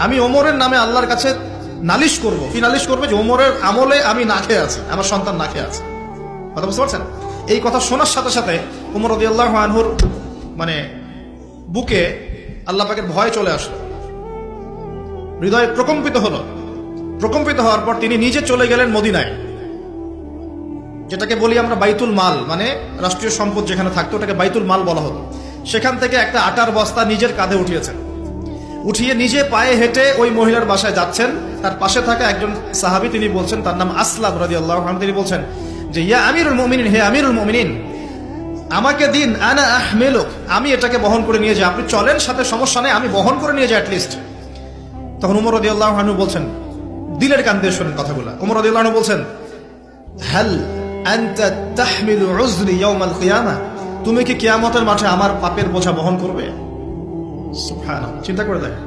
আমি ওমরের নামে আল্লাহর কাছে নালিশ করব। কি নালিশ করবে? যে ওমরের আমলে আমি না খেয়ে আছি, আমার সন্তান না খেয়ে আছে। কথা বুঝতে পারছেন? এই কথা শোনার সাথে সাথে ওমর রাদিয়াল্লাহু আনহুর মানে বুকে আল্লাহ পাকের ভয় চলে আসলো, হৃদয় প্রকম্পিত হলো। প্রকম্পিত হওয়ার পর তিনি নিজে চলে গেলেন মদিনায়, যেটাকে বলি আমরা বাইতুল মাল, মানে রাষ্ট্রীয় সম্পদ যেখানে থাকতো ওটাকে বাইতুল মাল বলা হতো। সেখান থেকে একটা আটার বস্তা নিজের কাঁধে উঠিয়েছেন, উঠিয়ে নিজে পায়ে হেঁটে ওই মহিলার বাসায় যাচ্ছেন। তার পাশে থাকা একজন সাহাবী, তিনি বলছেন, তার নাম আসলাম রাদিয়াল্লাহু আনহু, তিনি বলছেন যে ইয়া আমিরুল মুমিনিন, হে আমিরুল মুমিনিন, আমাকে দিন, আনা আহমিলুক, আমি এটাকে বহন করে নিয়ে যাই। আপনি চলেন, সাথে সমস্যা নেই, আমি বহন করে নিয়ে যাই অ্যাটলিস্ট। তখন ওমর রাদিয়াল্লাহু আনহু বলছেন, দিলের কান দিয়ে শোনেন কথাগুলো, ওমর রাদিয়াল্লাহু আনহু বলছেন, হাল আনতা তাহমিলু উযরি ইয়াউমাল কিয়ামা, তুমি কি কিয়ামতের মাঠে আমার পাপের বোঝা বহন করবে? সুবহানাল্লাহ, চিন্তা করে দেখেন।